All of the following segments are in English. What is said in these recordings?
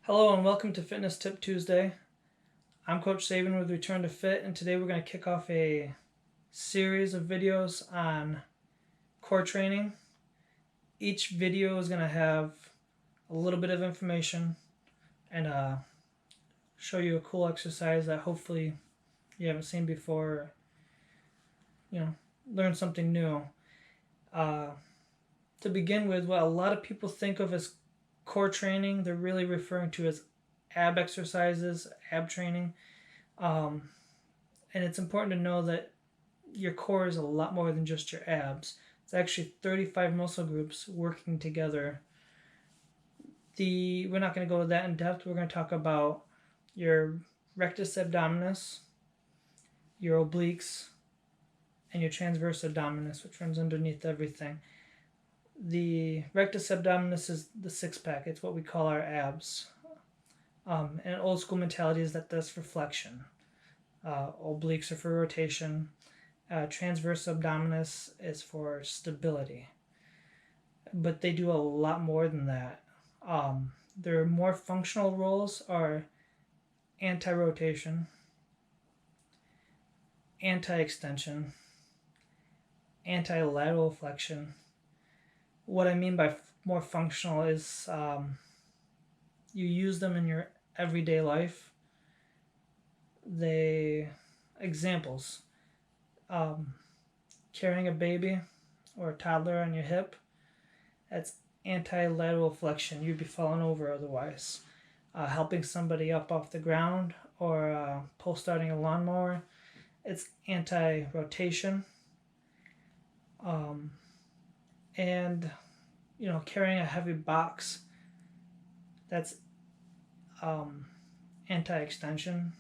Hello and welcome to Fitness Tip Tuesday. I'm Coach Sabin with Return to Fit, and today we're going to kick off a series of videos on core training. Each video is going to have a little bit of information and show you a cool exercise that hopefully you haven't seen before, or, learn something new. To begin with, what a lot of people think of as core training, they're really referring to as ab exercises, ab training. And it's important to know that your core is a lot more than just your abs. It's actually 35 muscle groups working together. We're not going to go that in depth. We're going to talk about your rectus abdominis, your obliques, and your transverse abdominis, which runs underneath everything. The rectus abdominis is the six-pack. It's what we call our abs. And old school mentality is that that's for flexion. Obliques are for rotation. Transverse abdominis is for stability. But they do a lot more than that. Their more functional roles are anti-rotation, anti-extension, anti-lateral flexion. What I mean by more functional is you use them in your everyday life. Examples, carrying a baby or a toddler on your hip, that's anti-lateral flexion. You'd be falling over otherwise. Helping somebody up off the ground or pull starting a lawnmower, it's anti-rotation. And carrying a heavy box, that's anti-extension.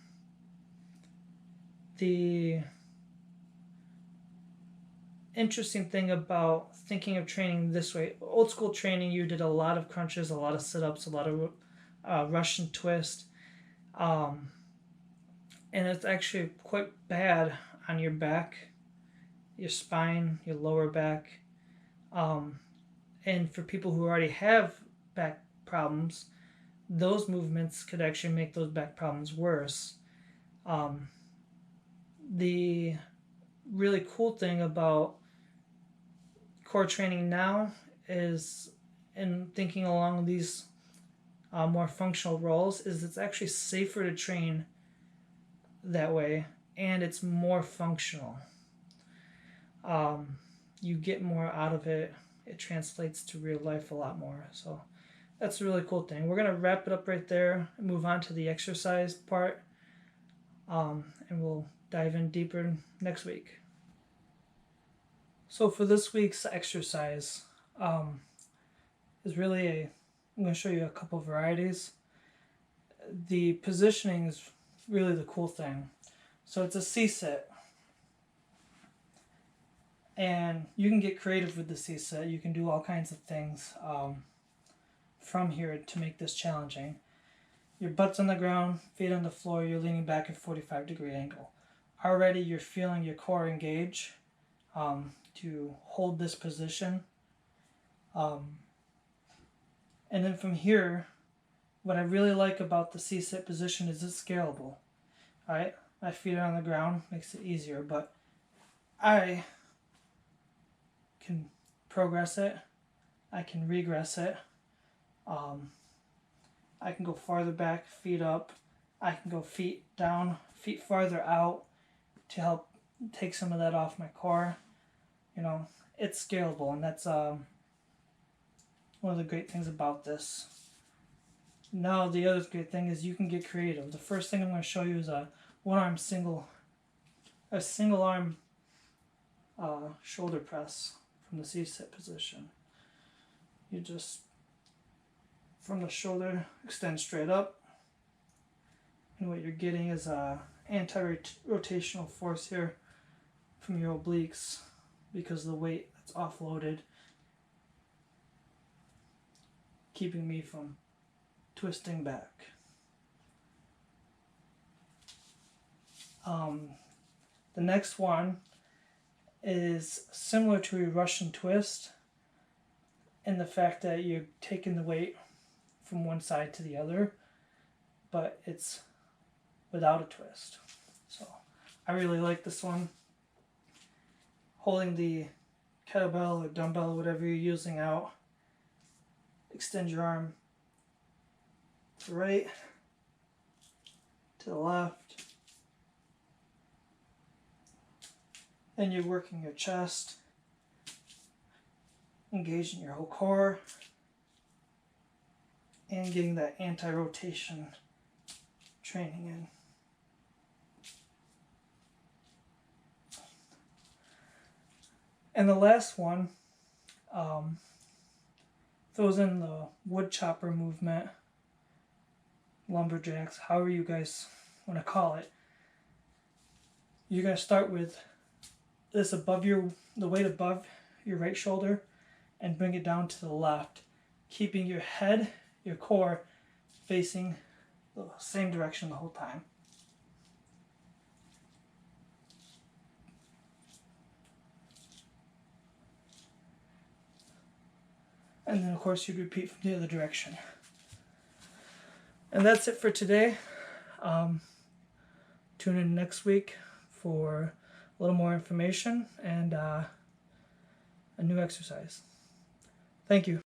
The interesting thing about thinking of training this way, old school training, you did a lot of crunches, a lot of sit-ups, a lot of Russian twist, and it's actually quite bad on your back, your spine, your lower back. And for people who already have back problems, those movements could actually make those back problems worse. The really cool thing about core training now is, in thinking along these more functional roles, is it's actually safer to train that way, and it's more functional. You get more out of it. It translates to real life a lot more. So that's a really cool thing. We're going to wrap it up right there and move on to the exercise part. And we'll dive in deeper next week. So for this week's exercise, is really I'm going to show you a couple varieties. The positioning is really the cool thing. So it's a C-sit. And you can get creative with the C-sit. You can do all kinds of things from here to make this challenging. Your butt's on the ground, feet on the floor, you're leaning back at a 45-degree angle. Already you're feeling your core engage to hold this position. And then from here, what I really like about the C-sit position is it's scalable. Alright, my feet are on the ground, makes it easier, but I can progress it, I can regress it, I can go farther back, feet up, I can go feet down, feet farther out to help take some of that off my core. It's scalable, and that's one of the great things about this. Now the other great thing is you can get creative. The first thing I'm going to show you is a single arm shoulder press from the C-sit position. You just, from the shoulder, extend straight up, and what you're getting is a anti-rotational force here from your obliques because of the weight that's offloaded, keeping me from twisting back. The next one is similar to a Russian twist in the fact that you're taking the weight from one side to the other. but it's without a twist. So I really like this one. Holding the kettlebell or dumbbell, whatever you're using out, extend your arm to the right, to the left, and you're working your chest, engaging your whole core, and getting that anti-rotation training in. And the last one throws in the wood chopper movement, lumberjacks, however you guys want to call it. You're going to start with this the weight above your right shoulder, and bring it down to the left, keeping your head, your core, facing the same direction the whole time. And then of course you'd repeat from the other direction. And that's it for today. Tune in next week for a little more information and a new exercise. Thank you.